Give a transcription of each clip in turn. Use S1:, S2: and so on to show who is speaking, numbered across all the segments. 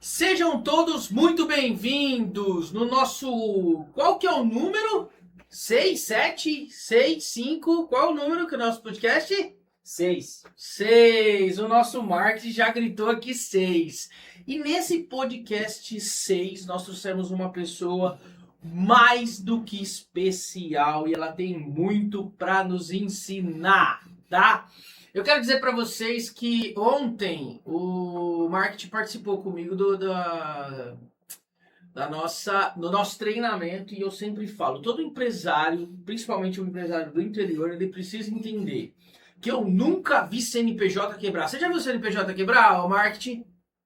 S1: Sejam todos muito bem-vindos no nosso... Qual que é o número? 6, 7, 6, 5. Qual é o número que é o nosso podcast?
S2: 6.
S1: 6. O nosso marketing já gritou aqui 6. E nesse podcast 6, nós trouxemos uma pessoa mais do que especial e ela tem muito para nos ensinar, tá? Eu quero dizer para vocês que ontem o marketing participou comigo do nosso treinamento e eu sempre falo, todo empresário, principalmente o empresário do interior, ele precisa entender que eu nunca vi CNPJ quebrar. Você já viu CNPJ quebrar, o marketing?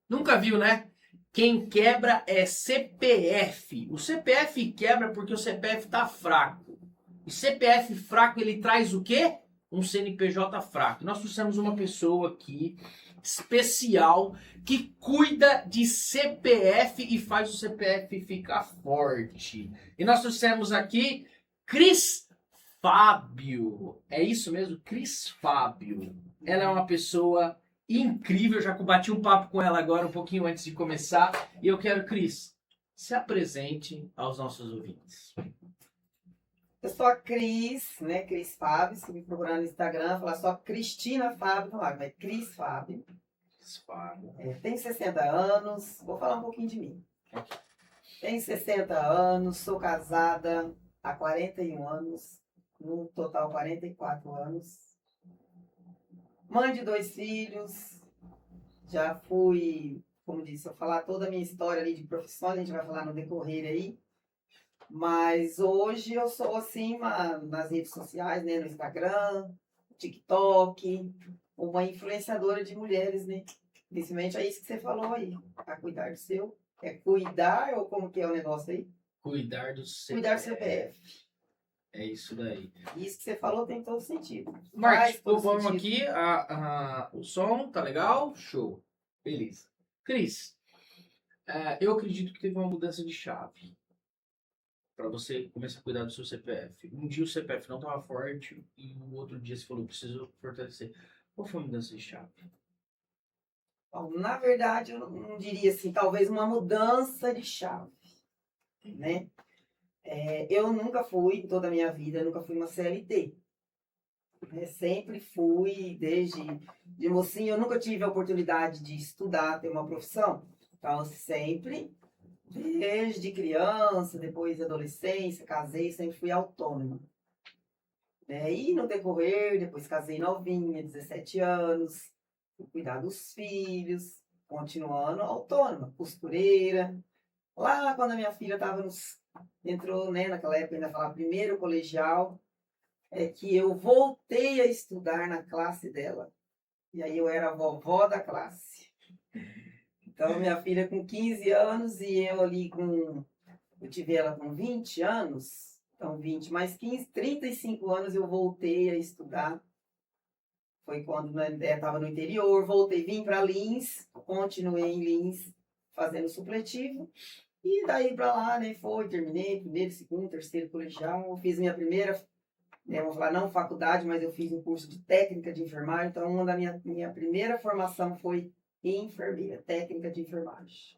S1: Nunca viu, né? Quem quebra é CPF. O CPF quebra porque o CPF tá fraco. E CPF fraco, ele traz o quê? Um CNPJ fraco. Nós trouxemos uma pessoa aqui especial que cuida de CPF e faz o CPF ficar forte. E nós trouxemos aqui Cris Fábio. É isso mesmo? Cris Fábio. Ela é uma pessoa incrível. Eu já bati um papo com ela agora, um pouquinho antes de começar. E eu quero, Cris, se apresente aos nossos ouvintes.
S3: Eu sou a Cris, né? Cris Fábio. Se me procurar no Instagram, falar só Cristina Fábio, falar, mas Cris Fábio.
S1: Cris Fábio.
S3: Tenho 60 anos, vou falar um pouquinho de mim. Tenho 60 anos, sou casada há 41 anos, no total 44 anos. Mãe de 2 filhos, já fui, como disse, eu vou falar toda a minha história ali de profissão, a gente vai falar no decorrer aí. Mas hoje eu sou assim nas redes sociais, né, no Instagram, TikTok, uma influenciadora de mulheres, né? Principalmente é isso que você falou aí, a cuidar do seu. É cuidar ou como que é o negócio aí?
S1: Cuidar do CPF.
S3: Cuidar do CPF.
S1: É isso daí.
S3: Isso que você falou tem todo sentido.
S1: Marcos,
S3: todo
S1: vamos
S3: sentido.
S1: aqui, o som tá legal? Show. Beleza. Cris, eu acredito que teve uma mudança de chave para você começar a cuidar do seu CPF. Um dia o CPF não estava forte e o outro dia você falou, preciso fortalecer. Qual foi a mudança de chave?
S3: Bom, na verdade, eu não diria assim, talvez uma mudança de chave, né? Eu nunca fui, toda a minha vida, nunca fui uma CLT. Sempre fui, desde de mocinha, eu nunca tive a oportunidade de estudar, ter uma profissão. Então, sempre, desde criança, depois adolescência, casei, sempre fui autônoma. E no decorrer, depois casei novinha, 17 anos, fui cuidar dos filhos, continuando autônoma, costureira. Lá quando a minha filha entrou, né, naquela época ainda falava primeiro colegial, é que eu voltei a estudar na classe dela. E aí eu era a vovó da classe. Então, minha filha com 15 anos e eu ali eu tive ela com 20 anos, então 20 mais 15, 35 anos eu voltei a estudar. Foi quando eu estava no interior, voltei, vim para Lins, continuei em Lins fazendo supletivo. E daí para lá, né, terminei primeiro, segundo, terceiro colegial, fiz minha primeira, vou falar não faculdade, mas eu fiz um curso de técnica de enfermagem, então uma da minha primeira formação foi enfermeira, técnica de enfermagem.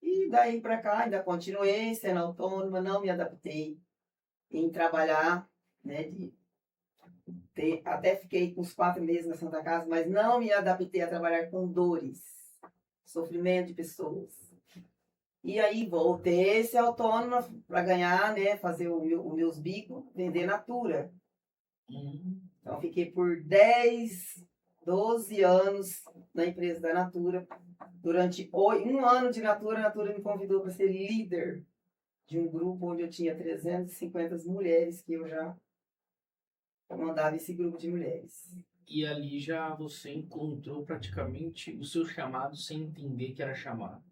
S3: E daí para cá ainda continuei sendo autônoma, não me adaptei em trabalhar, né, até fiquei com uns 4 meses na Santa Casa, mas não me adaptei a trabalhar com dores, sofrimento de pessoas. E aí voltei a ser autônoma para ganhar, né, fazer os meus bicos, vender Natura. Então fiquei por 10, 12 anos na empresa da Natura. Durante 1 ano de Natura, a Natura me convidou para ser líder de um grupo onde eu tinha 350 mulheres, que eu já comandava esse grupo de mulheres.
S1: E ali já você encontrou praticamente o seu chamado sem entender que era chamado.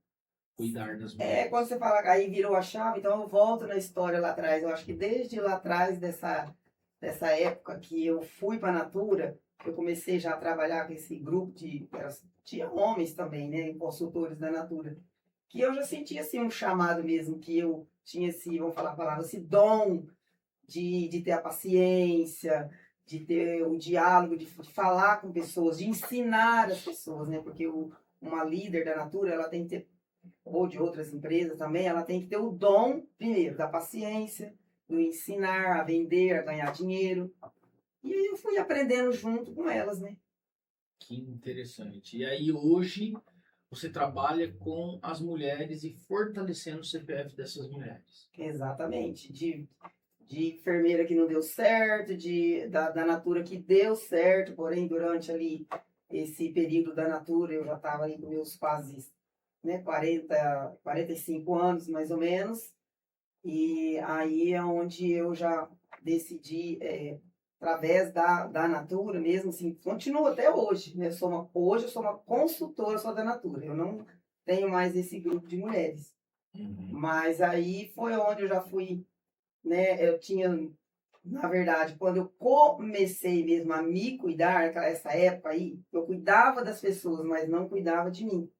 S1: Cuidar das mulheres.
S3: Quando você fala, aí virou a chave, então eu volto na história lá atrás. Eu acho que desde lá atrás, dessa época que eu fui para a Natura, eu comecei já a trabalhar com esse grupo tinha homens também, né, consultores da Natura, que eu já sentia assim um chamado mesmo, que eu tinha vamos falar a palavra, esse dom de ter a paciência, de ter o diálogo, de falar com pessoas, de ensinar as pessoas, né, porque uma líder da Natura, ela tem que ter ou de outras empresas também, ela tem que ter o dom, primeiro, da paciência, do ensinar a vender, a ganhar dinheiro. E aí eu fui aprendendo junto com elas, né?
S1: Que interessante. E aí hoje você trabalha com as mulheres e fortalecendo o CPF dessas mulheres.
S3: Exatamente. De enfermeira que não deu certo, da Natura que deu certo, porém durante ali esse período da Natura eu já estava ali com meus quase, né, 45 anos mais ou menos, e aí é onde eu já decidi, através da Natura mesmo, assim, continuo até hoje, né, hoje eu sou uma consultora só da Natura, eu não tenho mais esse grupo de mulheres, mas aí foi onde eu já fui, né, eu tinha, na verdade, quando eu comecei mesmo a me cuidar, essa época aí, eu cuidava das pessoas, mas não cuidava de mim.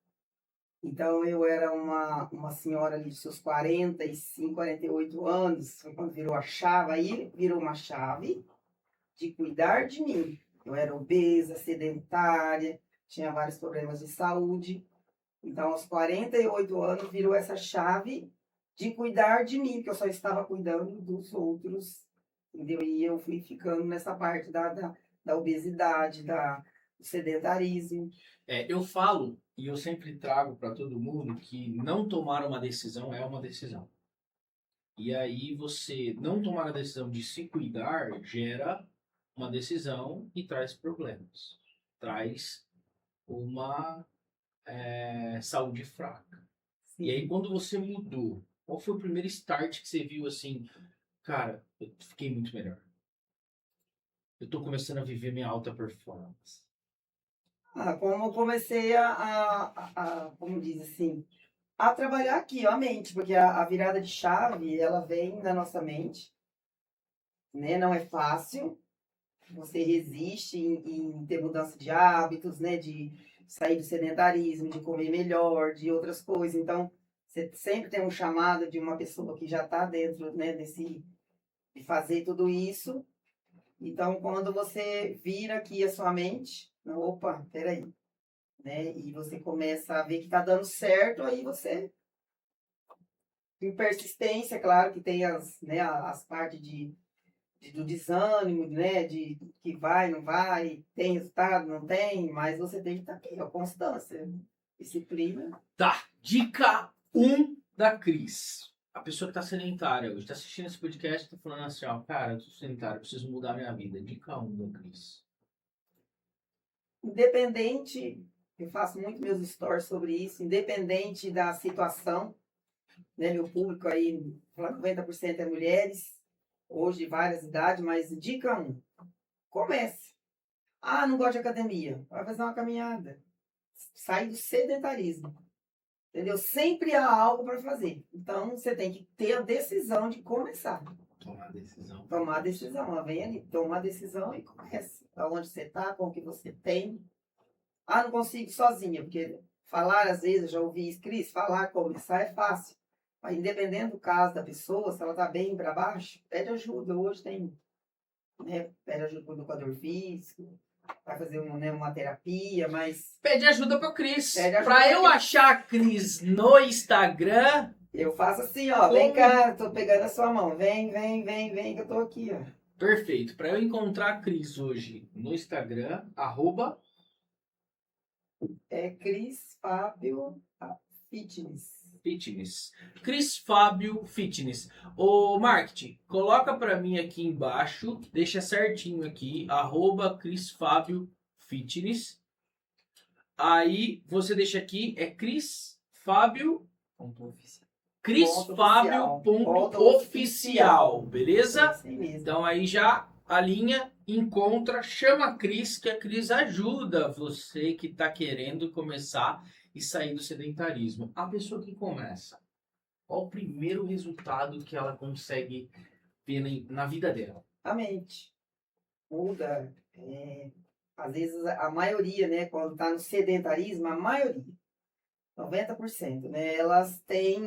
S3: Então, eu era uma senhora ali de seus 45, 48 anos, foi quando virou a chave, aí virou uma chave de cuidar de mim. Eu era obesa, sedentária, tinha vários problemas de saúde. Então, aos 48 anos, virou essa chave de cuidar de mim, porque eu só estava cuidando dos outros, entendeu? E eu fui ficando nessa parte da obesidade, do sedentarismo.
S1: Eu falo e eu sempre trago para todo mundo que não tomar uma decisão é uma decisão. E aí você não tomar a decisão de se cuidar gera uma decisão e traz problemas. Traz uma saúde fraca. E aí quando você mudou, qual foi o primeiro start que você viu assim, cara, eu fiquei muito melhor. Eu tô começando a viver minha alta performance.
S3: Como eu comecei como diz assim, a trabalhar aqui, ó, a mente, porque a virada de chave, ela vem da nossa mente, né? Não é fácil, você resiste em ter mudança de hábitos, né? De sair do sedentarismo, de comer melhor, de outras coisas. Então, você sempre tem um chamado de uma pessoa que já está dentro, né? De fazer tudo isso. Então, quando você vira aqui a sua mente, opa, peraí, né? E você começa a ver que está dando certo, aí você, em persistência, claro que tem as partes do desânimo, né? De que vai, não vai, tem resultado, não tem, mas você tem que estar aqui, ó, constância, disciplina.
S1: Tá, dica 1 da Cris. A pessoa que está sedentária hoje, está assistindo esse podcast, está falando assim, ó, cara, eu tô sedentário, preciso mudar minha vida. Dica 1 da Cris.
S3: Independente, eu faço muito meus stories sobre isso, independente da situação, né? Meu público aí, 90% é mulheres, hoje de várias idades, mas dica 1, comece. Não gosto de academia, vai fazer uma caminhada. Sai do sedentarismo. Entendeu? Sempre há algo para fazer. Então, você tem que ter a decisão de começar.
S1: Tomar a decisão.
S3: Tomar a decisão. Ela vem ali, toma a decisão e comece. Aonde você está, com o que você tem. Não consigo sozinha, porque falar, às vezes, eu já ouvi isso, Cris, falar, começar é fácil. Mas, independente do caso da pessoa, se ela está bem para baixo, pede ajuda. Hoje tem, né, pede ajuda para o educador físico, vai fazer uma terapia, mas...
S1: Pede ajuda pro Cris.
S3: Pra
S1: Pra eu achar a Cris no Instagram...
S3: Eu faço assim, ó, vem cá, tô pegando a sua mão, vem, que eu tô aqui, ó.
S1: Perfeito. Pra eu encontrar a Cris hoje no Instagram,
S3: Cris Fábio Fitness.
S1: Fitness. Cris Fábio Fitness. Ô, marketing, coloca pra mim aqui embaixo, deixa certinho aqui, Cris Fábio Fitness. Aí você deixa aqui, Cris Fábio. Cris Fábio oficial, beleza? Então aí já a linha encontra, chama a Cris, que a Cris ajuda você que está querendo começar e sair do sedentarismo. A pessoa que começa, qual o primeiro resultado que ela consegue ver na vida dela?
S3: A mente muda. Às vezes a maioria, né, quando está no sedentarismo, a maioria, 90%, né, elas têm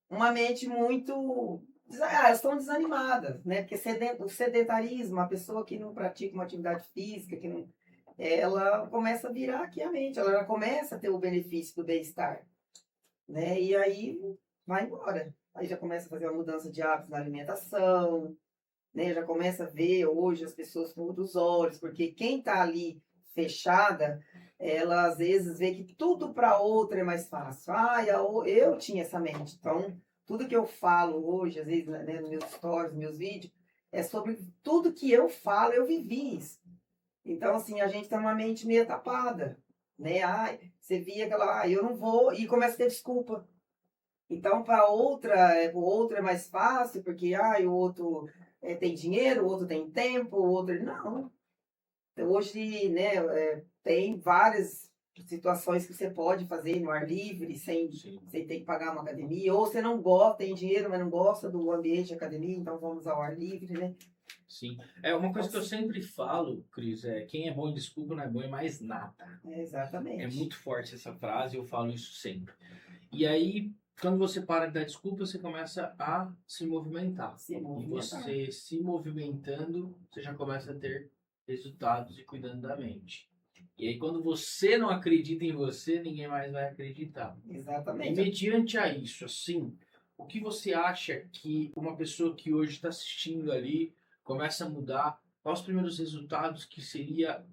S3: uma mente muito... elas estão desanimadas, né? Porque o sedentarismo, a pessoa que não pratica uma atividade física, que não, ela começa a virar aqui a mente, ela já começa a ter o benefício do bem-estar. né? E aí vai embora. Aí já começa a fazer uma mudança de hábitos na alimentação, né? Já começa a ver hoje as pessoas com outros olhos, porque quem está ali fechada, ela às vezes vê que tudo para outra é mais fácil. Ah, eu tinha essa mente. Então, tudo que eu falo hoje, às vezes, né, nos meus stories, nos meus vídeos, é sobre tudo que eu falo, eu vivi isso. Então, assim, a gente tem uma mente meio tapada, né? Ai, você via aquela, ah, eu não vou, e começa a ter desculpa. Então, para outra, o outro é mais fácil, porque o outro tem dinheiro, o outro tem tempo, o outro. Não. Então, hoje, né, tem várias situações que você pode fazer no ar livre, sem ter que pagar uma academia, ou você não gosta, tem dinheiro, mas não gosta do ambiente de academia, então vamos ao ar livre, né?
S1: Sim. É uma coisa que eu sempre falo, Cris, é quem é bom em desculpa não é bom em mais nada. É
S3: Exatamente.
S1: muito forte essa frase, eu falo isso sempre. E aí, quando você para de dar desculpa, você começa a se movimentar.
S3: Se
S1: E
S3: movimentar.
S1: você se movimentando, você já começa a ter resultados e cuidando da mente. E aí, quando você não acredita em você, ninguém mais vai acreditar. E
S3: Exatamente.
S1: mediante a isso, assim, o que você acha que uma pessoa que hoje está assistindo ali começa a mudar? Quais os primeiros resultados que seria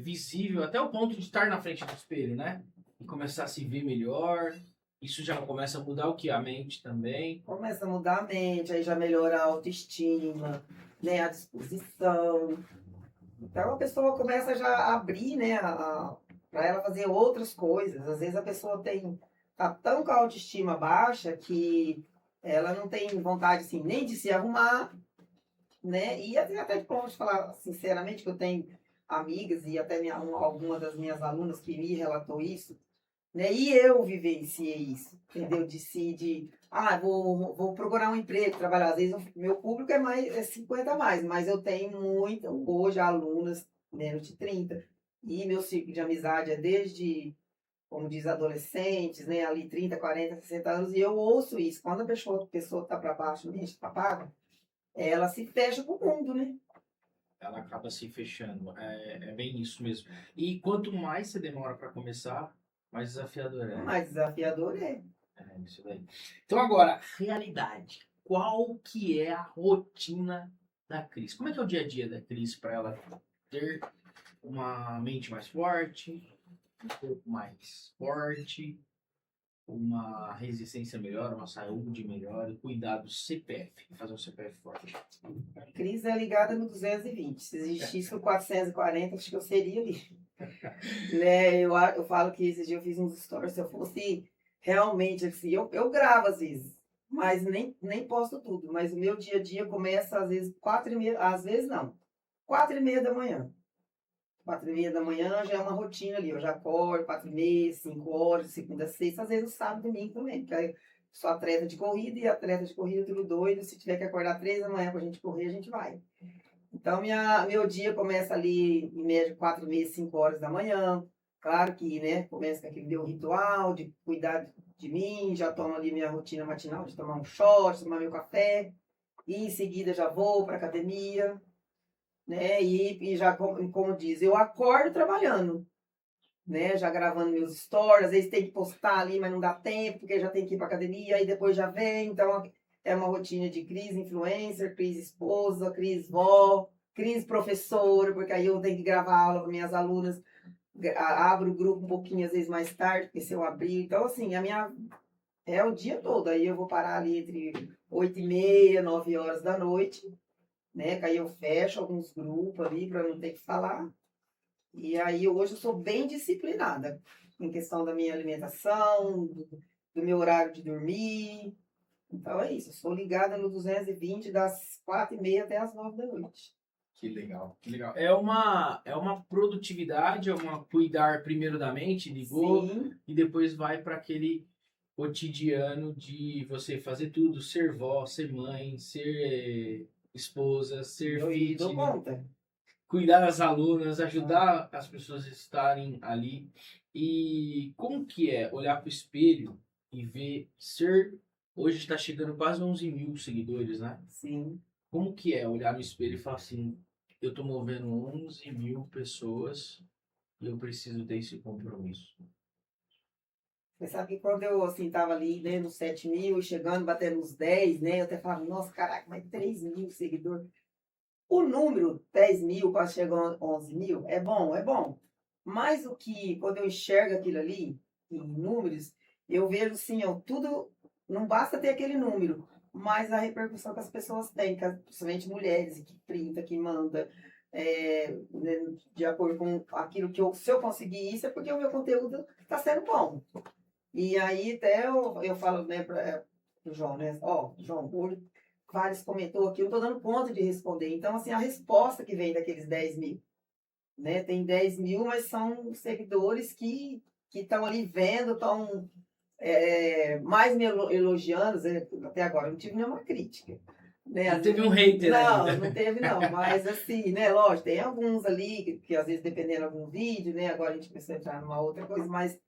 S1: visível até o ponto de estar na frente do espelho, né? E começar a se ver melhor. Isso já começa a mudar o que? A mente também.
S3: Começa a mudar a mente, aí já melhora a autoestima, né, a disposição. Então a pessoa começa já a abrir, né, para ela fazer outras coisas. Às vezes a pessoa tá tão com a autoestima baixa que ela não tem vontade assim nem de se arrumar, né? E até posso falar sinceramente que eu tenho amigas e até alguma das minhas alunas que me relatou isso, né? E eu vivenciei isso, entendeu? Vou procurar um emprego, trabalhar. Às vezes o meu público é 50 a mais, mas eu tenho hoje, alunas menos de 30. E meu ciclo de amizade é desde, como diz, adolescentes, né? Ali 30, 40, 60 anos, e eu ouço isso. Quando a pessoa está para baixo, mente está paga, ela se fecha pro mundo, né?
S1: Ela acaba se fechando. É bem isso mesmo. E quanto mais você demora para começar, mais desafiador é.
S3: Mais desafiador é.
S1: É isso daí. Então agora, realidade. Qual que é a rotina da Cris? Como é que é o dia a dia da Cris para ela ter uma mente mais forte, um corpo mais forte, uma resistência melhor, uma saúde melhor e cuidar do CPF, fazer um CPF forte.
S3: A crise é ligada no 220. Se existisse o 440, acho que eu seria ali. Né? Eu falo que esses dias eu fiz uns stories, se eu fosse realmente assim, eu gravo às vezes, mas nem posto tudo. Mas o meu dia a dia começa às vezes 4h30, às vezes não, 4h30 da manhã. 4h30 da manhã já é uma rotina ali, eu já acordo 4h30, 5 horas, segunda a sexta, às vezes no sábado e domingo também, porque aí sou atleta de corrida e atleta de corrida tudo doido, se tiver que acordar 3 da manhã pra gente correr, a gente vai. Então, meu dia começa ali, em média, 4h30, 5 horas da manhã. Claro que, né, começa com aquele meu ritual de cuidar de mim, já tomo ali minha rotina matinal de tomar um shot, tomar meu café, e em seguida já vou para academia, né, e já, como diz, eu acordo trabalhando, né, já gravando meus stories, às vezes tem que postar ali, mas não dá tempo, porque já tem que ir para academia, aí depois já vem, então é uma rotina de Cris influencer, Cris esposa, Cris vó, Cris professora, porque aí eu tenho que gravar aula para minhas alunas, abro o grupo um pouquinho às vezes mais tarde, porque se eu abrir, então assim, é o dia todo, aí eu vou parar ali entre 8h30, 9 horas da noite, né, que aí eu fecho alguns grupos ali para não ter que falar, e aí hoje eu sou bem disciplinada em questão da minha alimentação, do meu horário de dormir. Então é isso, eu sou ligada no 220 das 4h30 até as 9 da noite.
S1: Que legal, que legal. É uma produtividade, é uma cuidar primeiro da mente, ligou,
S3: Sim,
S1: e depois vai para aquele cotidiano de você fazer tudo, ser vó, ser mãe, ser esposa, ser
S3: eu dou
S1: fitness,
S3: conta.
S1: cuidar das alunas, ajudar as pessoas a estarem ali. E como que é olhar para o espelho e ver ser. Hoje está chegando quase 11 mil seguidores, né?
S3: Sim.
S1: Como que é olhar no espelho e falar assim: eu tô movendo 11 mil pessoas e eu preciso ter esse compromisso?
S3: Você sabe que quando eu, assim, tava ali, né, nos 7 mil, chegando, batendo nos 10, né, eu até falava, nossa, caraca, mas 3 mil seguidores. O número 10 mil, quase chegou a 11 mil, é bom, é bom. Mas o que, quando eu enxergo aquilo ali, em números, eu vejo, assim, ó, tudo, não basta ter aquele número, mas a repercussão que as pessoas têm, principalmente mulheres, que printa, que manda, né, de acordo com aquilo que eu, se eu conseguir isso, é porque o meu conteúdo está sendo bom. E aí até eu falo, né, para o João, né? Ó, João, hoje vários comentou aqui, eu estou dando conta de responder. Então, assim, a resposta que vem daqueles 10 mil, né? Tem 10 mil, mas são seguidores que estão ali vendo, estão mais me elogiando, né? Até agora eu não tive nenhuma crítica. Né?
S1: Não teve um hater
S3: Não,
S1: ainda.
S3: não teve não, mas assim, né, lógico, tem alguns ali que às vezes dependendo de algum vídeo, né, agora a gente precisa entrar numa outra coisa, mas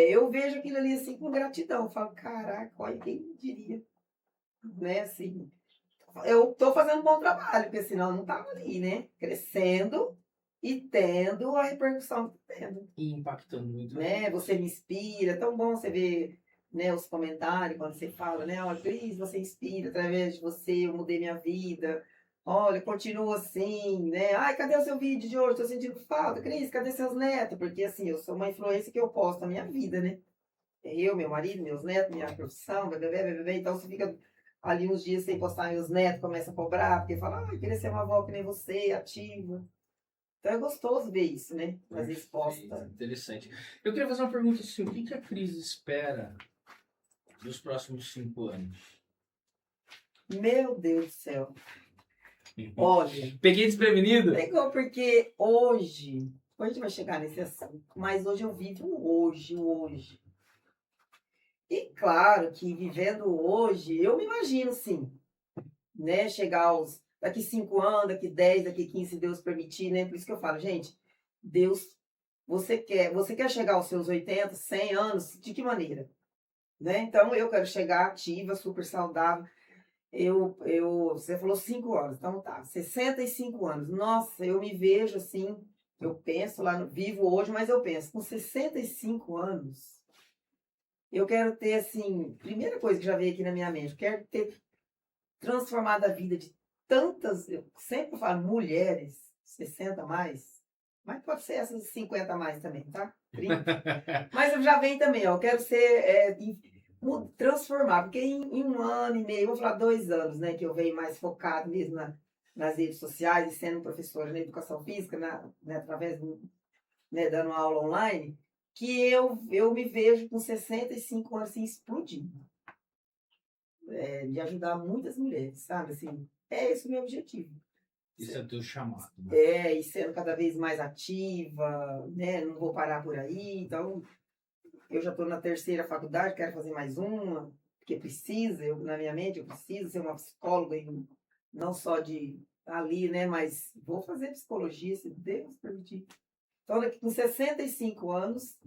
S3: eu vejo aquilo ali assim com gratidão. Eu falo, caraca, olha quem diria, né? Assim, eu estou fazendo um bom trabalho, porque senão eu não estava ali, né? Crescendo e tendo a repercussão que tá tendo.
S1: E impactando muito.
S3: Né? Você me inspira, é tão bom você ver, né, os comentários quando você fala, né? Olha, Cris, você inspira, através de você eu mudei minha vida. Olha, continua assim, né? Ai, cadê o seu vídeo de hoje? Tô sentindo falta. Cris, cadê seus netos? Porque assim, eu sou uma influência que eu posto a minha vida, né? Eu, meu marido, meus netos, minha profissão, bebê, bebê. Então você fica ali uns dias sem postar, meus netos começam a cobrar, porque fala, ai, queria ser uma avó que nem você, ativa. Então é gostoso ver isso, né? Às vezes posta.
S1: Interessante. Eu queria fazer uma pergunta assim: o que a Cris espera dos próximos 5 anos?
S3: Meu Deus do céu. Olha,
S1: Peguei desprevenido?
S3: legal, porque hoje a gente vai chegar nesse assunto, mas hoje eu vivo o hoje, o hoje. E claro que vivendo hoje, eu me imagino sim, né? Chegar aos daqui 5 anos, daqui 10, daqui 15, se Deus permitir, né? Por isso que eu falo, gente, Deus, você quer chegar aos seus 80, 100 anos, de que maneira? Né? Então eu quero chegar ativa, super saudável. Você falou 5 anos, então tá, 65 anos. Nossa, eu me vejo assim, eu penso lá, vivo hoje, mas eu penso, com 65 anos, eu quero ter assim, primeira coisa que já veio aqui na minha mente, eu quero ter transformado a vida de tantas, eu sempre falo mulheres, 60 a mais, mas pode ser essas 50 a mais também, tá? 30. Mas eu já venho também, ó, eu quero ser, transformar, porque em 1 ano e meio, vou falar 2 anos, né, que eu venho mais focado mesmo nas redes sociais e sendo professora na educação física, né, através né, dando aula online, que eu me vejo com 65 anos assim, explodindo. De ajudar muitas mulheres, sabe? Assim, é esse o meu objetivo.
S1: Isso é o teu chamado. Né?
S3: E sendo cada vez mais ativa, né? Não vou parar por aí. Então, eu já estou na 3ª faculdade, quero fazer mais uma, porque precisa, na minha mente, eu preciso ser uma psicóloga, e não só de ali, né? Mas vou fazer psicologia, se Deus permitir. Então, daqui com 65 anos,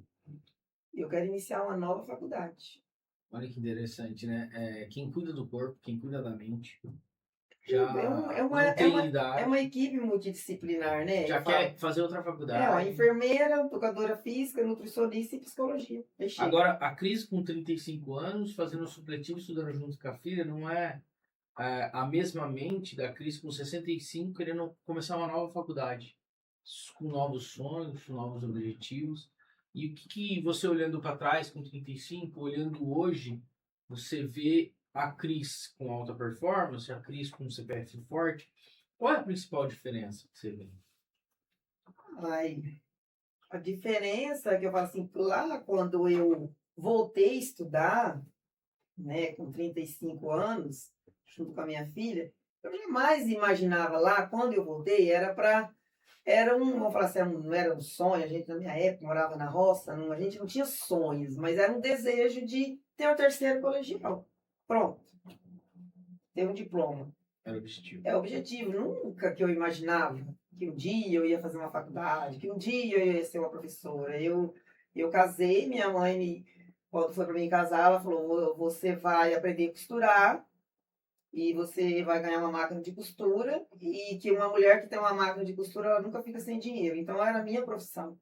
S3: eu quero iniciar uma nova faculdade.
S1: Olha que interessante, né? Quem cuida do corpo, quem cuida da mente, já
S3: é uma equipe multidisciplinar, né?
S1: Já quer fazer outra faculdade.
S3: Uma enfermeira, educadora física, nutricionista e psicologia.
S1: Agora, a Cris com 35 anos, fazendo supletivo, estudando junto com a filha, não é a mesma mente da Cris com 65, querendo começar uma nova faculdade, com novos sonhos, com novos objetivos. E o que você olhando para trás com 35, olhando hoje, você vê a Cris com alta performance, a Cris com CPF forte. Qual é a principal diferença que você vê?
S3: A diferença é que eu falo assim, lá quando eu voltei a estudar, né, com 35 anos, junto com a minha filha, eu jamais imaginava lá, quando eu voltei, vamos falar assim, não era um sonho, a gente na minha época morava na roça, a gente não tinha sonhos, mas era um desejo de ter o 3º colegial. Pronto. Ter um diploma.
S1: Era o objetivo.
S3: É o objetivo. Nunca que eu imaginava que um dia eu ia fazer uma faculdade, que um dia eu ia ser uma professora. Eu casei, minha mãe, quando foi para mim casar, ela falou, você vai aprender a costurar e você vai ganhar uma máquina de costura, e que uma mulher que tem uma máquina de costura, ela nunca fica sem dinheiro. Então, era a minha profissão.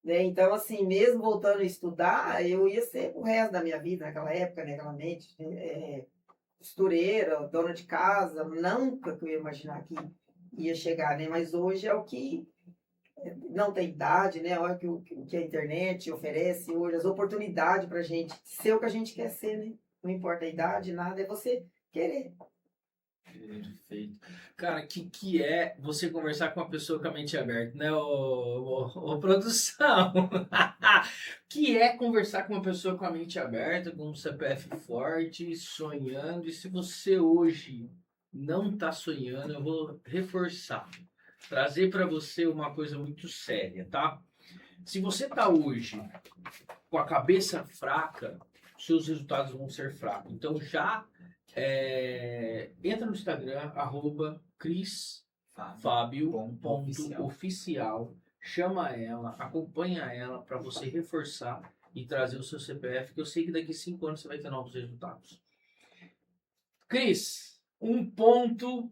S3: né? Então, assim, mesmo voltando a estudar, eu ia ser o resto da minha vida naquela época, né? Aquela mente, costureira, dona de casa, nunca que eu ia imaginar que ia chegar, né? Mas hoje é o que não tem idade, né? Olha o que a internet oferece hoje, as oportunidades para a gente ser o que a gente quer ser, né? Não importa a idade, nada, é você querer.
S1: Perfeito. Cara, que é você conversar com uma pessoa com a mente aberta, né, ô produção? Que é conversar com uma pessoa com a mente aberta, com um CPF forte, sonhando. E se você hoje não está sonhando, eu vou reforçar, trazer para você uma coisa muito séria, tá? Se você tá hoje com a cabeça fraca, seus resultados vão ser fracos. Então já entra no Instagram, @crisfabio.oficial, chama ela, acompanha ela para você reforçar e trazer o seu CPF, que eu sei que daqui 5 anos você vai ter novos resultados. Cris, um ponto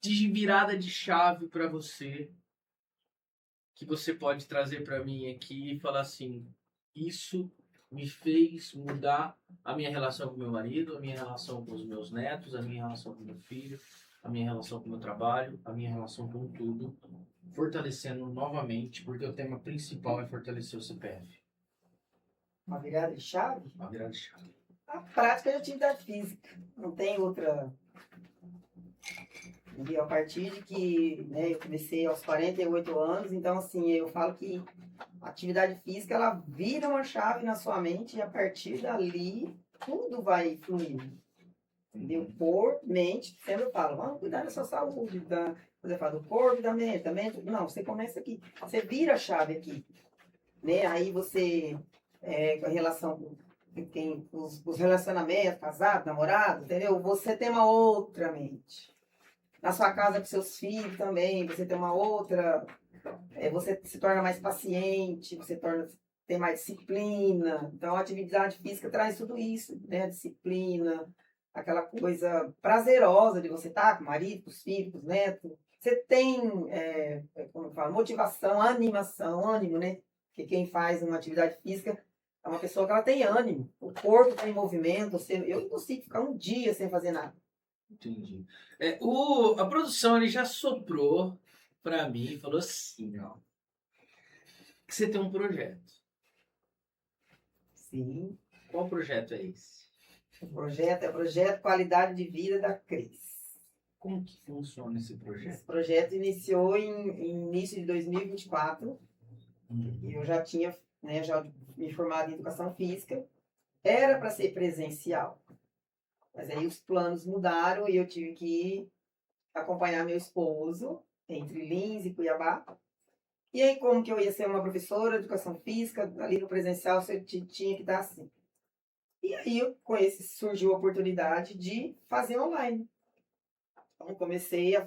S1: de virada de chave para você que você pode trazer para mim aqui e falar assim, isso me fez mudar a minha relação com meu marido, a minha relação com os meus netos, a minha relação com meu filho, a minha relação com o meu trabalho, a minha relação com tudo, fortalecendo novamente, porque o tema principal é fortalecer o CPF.
S3: Uma virada de chave?
S1: Uma virada de chave.
S3: A prática de atividade física. Não tem outra. E a partir de que, né, eu comecei aos 48 anos, então assim, eu falo que a atividade física, ela vira uma chave na sua mente e a partir dali tudo vai fluindo. Entendeu? Corpo, mente, sempre eu falo, vamos cuidar da sua saúde, você fala do corpo e da mente, não, você começa aqui, você vira a chave aqui, né? Aí você, com a relação com quem, os relacionamentos, casado, namorado, entendeu? Você tem uma outra mente. Na sua casa com seus filhos também, você tem uma outra, você se torna mais paciente, tem mais disciplina. Então, a atividade física traz tudo isso, né? A disciplina, aquela coisa prazerosa de você estar com o marido, com os filhos, com os netos. Você tem, como eu falo, motivação, animação, ânimo, né? Porque quem faz uma atividade física é uma pessoa que ela tem ânimo. O corpo está em movimento. Eu não consigo ficar um dia sem fazer nada.
S1: Entendi. A produção ele já soprou para mim e falou assim, ó, que você tem um projeto.
S3: Sim.
S1: Qual projeto é esse?
S3: O projeto é o projeto Qualidade de Vida da Cris.
S1: Como que funciona esse projeto?
S3: Esse projeto iniciou em início de 2024. E eu já tinha, né, já me formado em Educação Física. Era para ser presencial. Mas aí os planos mudaram e eu tive que acompanhar meu esposo entre Lins e Cuiabá. E aí, como que eu ia ser uma professora de Educação Física, ali no presencial, você tinha que estar assim. E aí, com esse, surgiu a oportunidade de fazer online. Então, comecei a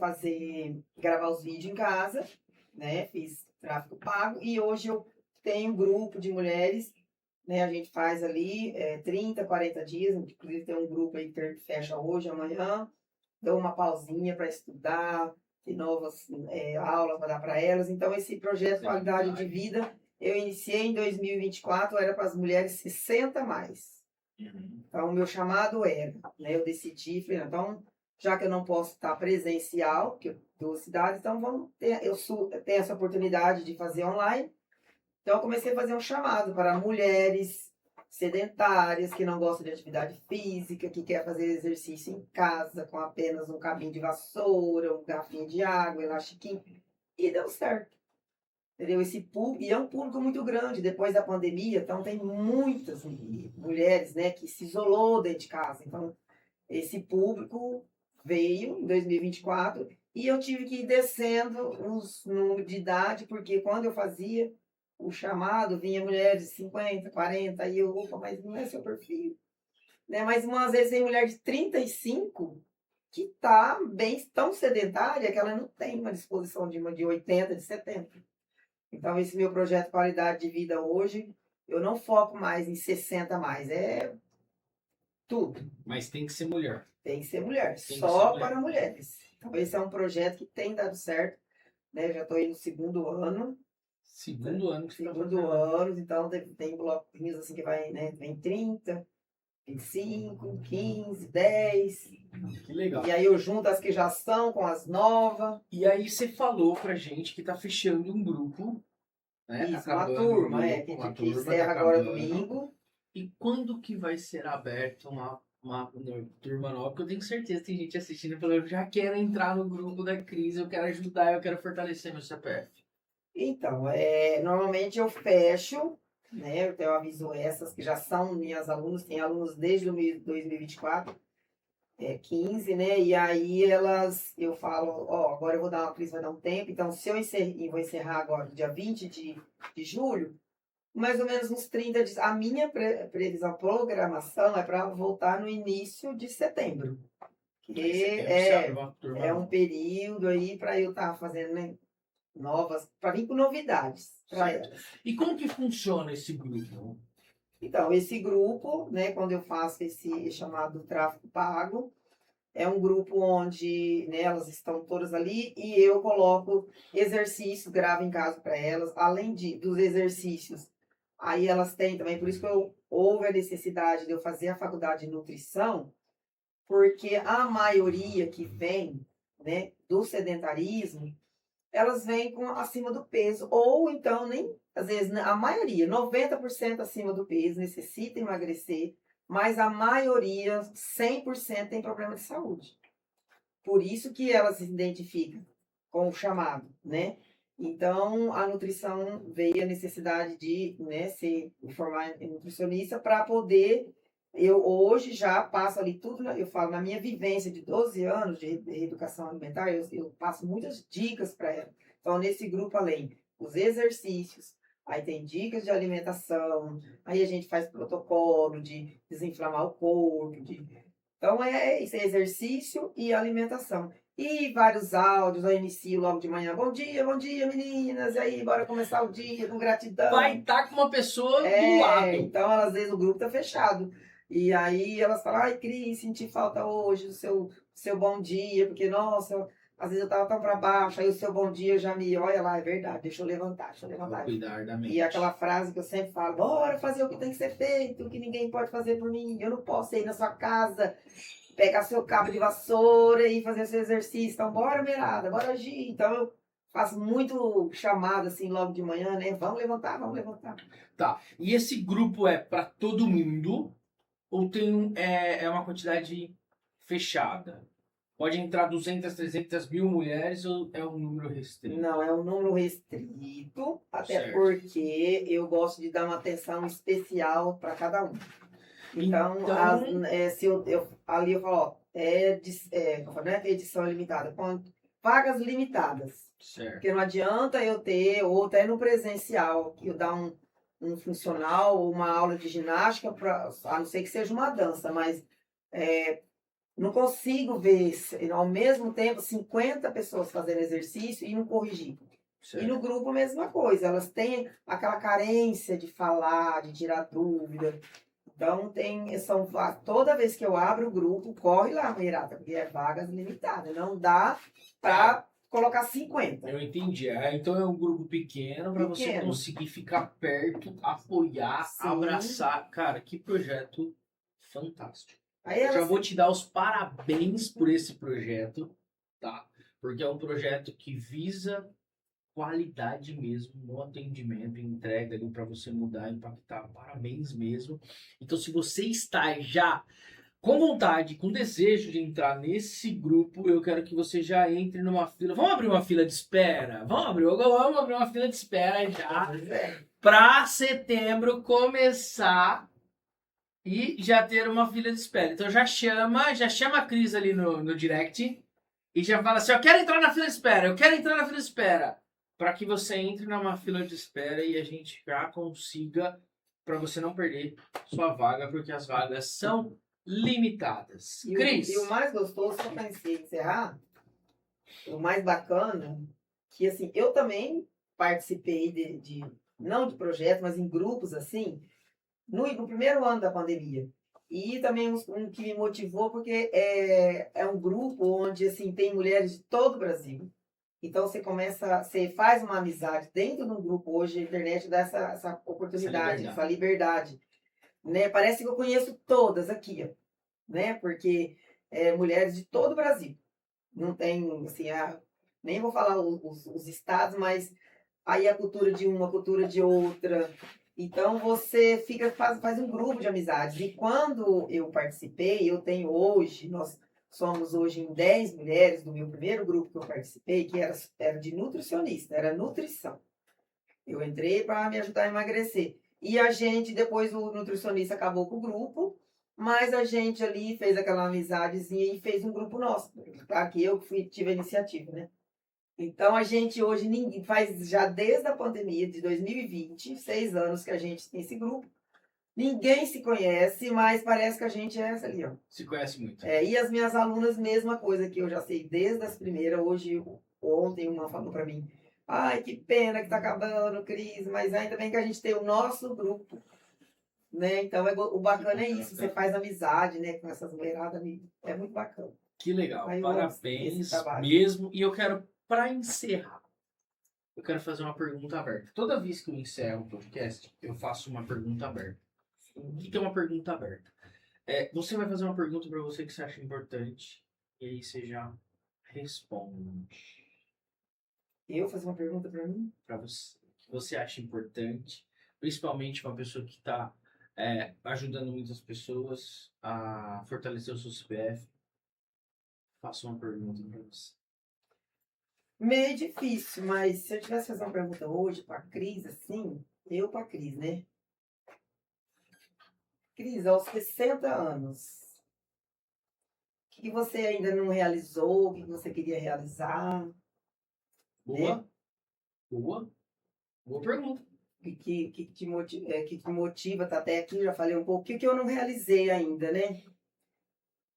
S3: gravar os vídeos em casa, né? Fiz tráfego pago e hoje eu tenho um grupo de mulheres, né? A gente faz ali 30, 40 dias, inclusive tem um grupo aí que fecha hoje, amanhã. Dou uma pausinha para estudar, tem novas aulas para dar para elas. Então, esse projeto Qualidade de Vida, eu iniciei em 2024, era para as mulheres 60 mais. Então, o meu chamado era, né? Eu decidi, falei, então, já que eu não posso estar presencial, porque eu dou cidade, então eu tenho essa oportunidade de fazer online. Então, eu comecei a fazer um chamado para mulheres sedentárias, que não gostam de atividade física, que quer fazer exercício em casa, com apenas um cabinho de vassoura, um garrafinho de água, elastiquinho. E deu certo. Entendeu? E é um público muito grande. Depois da pandemia, então tem muitas mulheres, né, que se isolou dentro de casa. Então, esse público veio em 2024 e eu tive que ir descendo os números de idade, porque quando eu fazia o chamado, vinha mulheres de 50, 40, e eu, opa, mas não é seu perfil. Né? Mas umas vezes tem mulher de 35 que está bem tão sedentária que ela não tem uma disposição de 80, de 70. Então, esse meu projeto Qualidade de Vida hoje, eu não foco mais em 60 mais, é tudo.
S1: Mas tem que ser mulher.
S3: Tem que ser mulher,
S1: Tem
S3: só
S1: que ser
S3: para mulheres. Então, esse é um projeto que tem dado certo. Né? Eu já estou aí no 2º ano.
S1: Segundo ano que você tá
S3: Segundo
S1: fazendo.
S3: ano, então tem bloquinhos assim que vai, né? Vem 30, 25, 15, 10.
S1: Que legal.
S3: E aí eu junto as que já são com as novas.
S1: E aí você falou pra gente que tá fechando um grupo, né?
S3: Isso, uma
S1: Acabando o
S3: turma,
S1: grupo, uma
S3: que
S1: turma tá
S3: encerra agora
S1: acabando.
S3: domingo.
S1: E quando que vai ser aberta uma turma nova? Porque eu tenho certeza que tem gente assistindo e falando, eu já quero entrar no grupo da Cris, eu quero ajudar, eu quero fortalecer meu CPF.
S3: Então, normalmente eu fecho, né? Eu aviso essas que já são minhas alunas, tem alunos desde 2024, 15, né? E aí eu falo, ó, agora eu vou dar uma crise, vai dar um tempo. Então, se eu vou encerrar agora, dia 20 de julho, mais ou menos uns 30 dias. A minha previsão, programação é para voltar no início de setembro. Que
S1: Aí setembro você abre uma turma
S3: é um
S1: nova.
S3: período aí para eu estar fazendo, né, novas, para vir com novidades para
S1: Certo.
S3: elas.
S1: E como que funciona esse grupo?
S3: Então, esse grupo, né, quando eu faço esse chamado tráfego pago, é um grupo onde, né, elas estão todas ali e eu coloco exercícios, gravo em casa para elas, além dos exercícios. Aí elas têm também, por isso que houve a necessidade de eu fazer a faculdade de nutrição, porque a maioria que vem, né, do sedentarismo, elas vêm com acima do peso, ou então nem, às vezes, né, a maioria, 90% acima do peso, necessita emagrecer, mas a maioria, 100% tem problema de saúde. Por isso que elas se identificam com o chamado, né? Então, a nutrição veio a necessidade de, né, se formar em nutricionista para poder. Eu hoje já passo ali tudo, eu falo, na minha vivência de 12 anos de reeducação alimentar, eu passo muitas dicas para ela. Então, nesse grupo, além os exercícios, aí tem dicas de alimentação, aí a gente faz protocolo de desinflamar o corpo, então, isso, é exercício e alimentação. E vários áudios, eu inicio logo de manhã. Bom dia, meninas. E aí, bora começar o dia com gratidão.
S1: Vai estar com uma pessoa do lado.
S3: Então, às vezes, o grupo tá fechado. E aí, elas falam, ai, Cris, senti falta hoje do seu bom dia. Porque, nossa, às vezes eu tava tão para baixo. Aí, o seu bom dia já me... Olha lá, é verdade, deixa eu levantar.
S1: Vou cuidar da mente.
S3: E aquela frase que eu sempre falo, bora fazer o que tem que ser feito, o que ninguém pode fazer por mim. Eu não posso ir na sua casa, pegar seu cabo de vassoura e fazer seu exercício. Então, bora, Merada, bora agir. Então, eu faço muito chamado, assim, logo de manhã, né? Vamos levantar, vamos levantar.
S1: Tá. E esse grupo é para todo mundo ou é uma quantidade fechada? Pode entrar 200, 300 mil mulheres ou é um número restrito?
S3: Não, é um número restrito, até
S1: Certo.
S3: porque eu gosto de dar uma atenção especial para cada um. Então, se ali eu falo, ó, não é edição limitada, vagas limitadas.
S1: Certo.
S3: Porque não adianta eu ter, ou até no presencial, que eu dar um funcional ou uma aula de ginástica, a não ser que seja uma dança, mas não consigo ver ao mesmo tempo 50 pessoas fazendo exercício e não corrigir.
S1: Certo.
S3: E no grupo a mesma coisa, elas têm aquela carência de falar, de tirar dúvida. Então, toda vez que eu abro o grupo, corre lá, Mirata, porque é vagas limitadas. Não dá para colocar 50.
S1: Eu entendi. Então é um grupo pequeno para você conseguir ficar perto, apoiar,
S3: Sim.
S1: Abraçar. Cara, que projeto fantástico.
S3: Aí
S1: eu já vou te dar os parabéns por esse projeto, tá? Porque é um projeto que visa qualidade mesmo no atendimento, entrega ali para você mudar, impactar. Parabéns mesmo. Então, se você está já com vontade, com desejo de entrar nesse grupo, eu quero que você já entre numa fila. Vamos abrir uma fila de espera? Vamos abrir uma fila de espera já para setembro começar e já ter uma fila de espera. Então já chama a Cris ali no direct e já fala assim, eu quero entrar na fila de espera, eu quero entrar na fila de espera. Para que você entre numa fila de espera e a gente já consiga, para você não perder sua vaga, porque as vagas são limitadas. Cris.
S3: E o mais gostoso, só para encerrar, o mais bacana, que assim, eu também participei não de projetos, mas em grupos assim, no primeiro ano da pandemia. E também um que me motivou, porque é um grupo onde assim, tem mulheres de todo o Brasil. Então você faz uma amizade dentro de um grupo hoje, a internet dá essa oportunidade, essa liberdade, né? Parece que eu conheço todas aqui, ó, né? Porque mulheres de todo o Brasil. Não tem, assim, nem vou falar os estados, mas aí a cultura de uma, a cultura de outra. Então você faz um grupo de amizades. E quando eu participei, eu tenho hoje, nós somos hoje em 10 mulheres do meu primeiro grupo que eu participei, que era de nutricionista, era nutrição. Eu entrei para me ajudar a emagrecer. E a gente, depois o nutricionista acabou com o grupo, mas a gente ali fez aquela amizadezinha e fez um grupo nosso. Claro que eu tive a iniciativa, né? Então a gente hoje ninguém faz já desde a pandemia de 2020, 6 anos que a gente tem esse grupo. Ninguém se conhece, mas parece que a gente é essa ali, ó.
S1: Se conhece muito.
S3: E as minhas alunas, mesma coisa que eu já sei desde as primeiras. Hoje, ontem, uma falou para mim: ai, que pena que tá acabando, Cris, mas ainda bem que a gente tem o nosso grupo, né? Então, o bacana é isso, você faz amizade, né, com essas mulheradas ali. É muito bacana.
S1: Que legal,
S3: Aí
S1: parabéns mesmo. E eu quero, para encerrar, eu quero fazer uma pergunta aberta. Toda vez que eu encerro o podcast, eu faço uma pergunta aberta. O que é uma pergunta aberta? Você vai fazer uma pergunta para você que você acha importante, e aí você já responde.
S3: Eu fazer uma pergunta para mim?
S1: Para você, que você acha importante, principalmente uma pessoa que está ajudando muitas pessoas a fortalecer o seu CPF. Faça uma pergunta para você.
S3: Meio difícil, mas se eu tivesse que fazer uma pergunta hoje para a Cris, assim, eu para a Cris, né? Cris, aos 60 anos, o que você ainda não realizou, o que você queria realizar?
S1: Boa,
S3: Né?
S1: boa pergunta.
S3: Que te motiva, tá até aqui, já falei um pouco, o que eu não realizei ainda, né?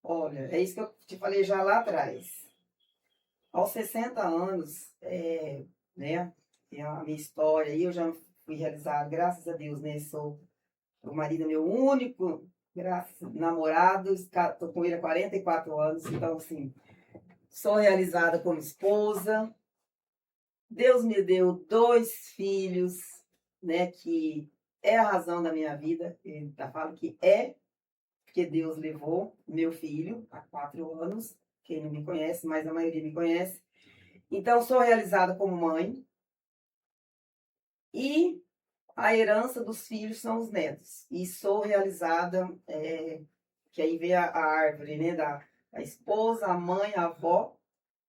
S3: Olha, é isso que eu te falei já lá atrás. Aos 60 anos, né, é a minha história, e eu já fui realizar, graças a Deus, né? O marido é meu único, namorado, estou com ele há 44 anos, então, assim, sou realizada como esposa. Deus me deu 2 filhos, né, que é a razão da minha vida. Eu falo que porque Deus levou meu filho há 4 anos. Quem não me conhece, mas a maioria me conhece. Então, sou realizada como mãe. E a herança dos filhos são os netos. E sou realizada, que aí vem a árvore, né, a esposa, a mãe, a avó,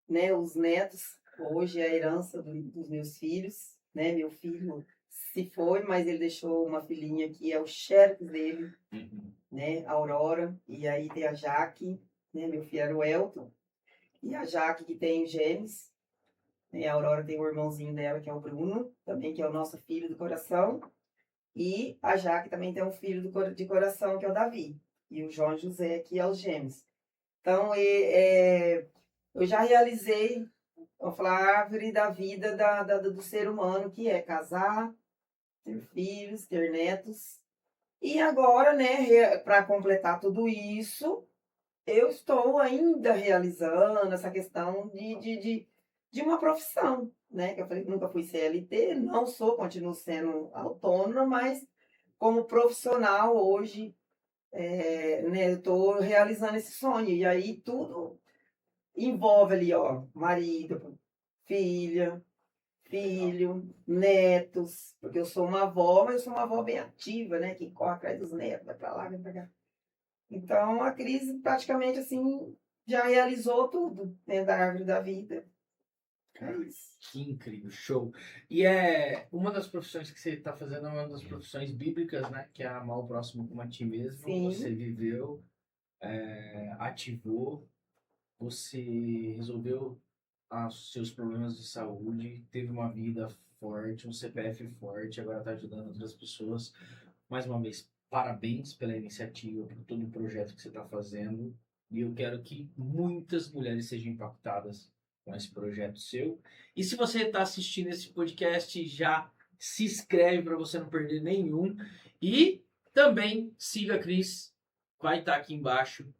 S3: né, os netos. Hoje é a herança dos meus filhos, né? Meu filho se foi, mas ele deixou uma filhinha que é o xerox dele, né? A Aurora. E aí tem a Jaque, né? Meu filho era o Elton. E a Jaque que tem gêmeos. E a Aurora tem o irmãozinho dela, que é o Bruno, também, que é o nosso filho do coração. E a Jaque também tem um filho de coração, que é o Davi. E o João José, que é os gêmeos. Então, eu já realizei, vamos falar, a árvore da vida do ser humano, que é casar, ter filhos, ter netos. E agora, né, para completar tudo isso, eu estou ainda realizando essa questão de uma profissão, né? Que eu falei que nunca fui CLT, não sou, continuo sendo autônoma, mas como profissional hoje, né, eu estou realizando esse sonho. E aí tudo envolve ali, ó, marido, filha, filho, netos, porque eu sou uma avó, mas eu sou uma avó bem ativa, né? Que corre atrás dos netos, vai pra lá, vai pra cá. Então, a Cris praticamente, assim, já realizou tudo dentro da árvore da vida. É isso.
S1: Que incrível, show. E uma das profissões que você está fazendo é uma das profissões bíblicas, né? Que é amar o próximo como a ti mesmo.
S3: Sim.
S1: Você viveu, ativou, você resolveu os seus problemas de saúde, teve uma vida forte, um CPF forte, agora está ajudando outras pessoas. Mais uma vez, parabéns pela iniciativa, por todo o projeto que você está fazendo. E eu quero que muitas mulheres sejam impactadas com esse projeto seu. E se você está assistindo esse podcast, já se inscreve para você não perder nenhum. E também siga a Cris, vai estar aqui embaixo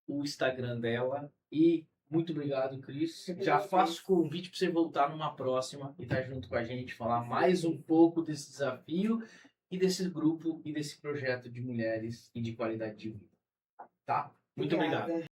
S1: o Instagram dela e Muito obrigado, Cris.
S3: Eu que
S1: Já
S3: agradeço.
S1: faço convite para você voltar numa próxima e estar junto com a gente, falar mais um pouco desse desafio e desse grupo e desse projeto de mulheres e de qualidade de vida. Tá? Muito obrigado.
S3: Obrigada.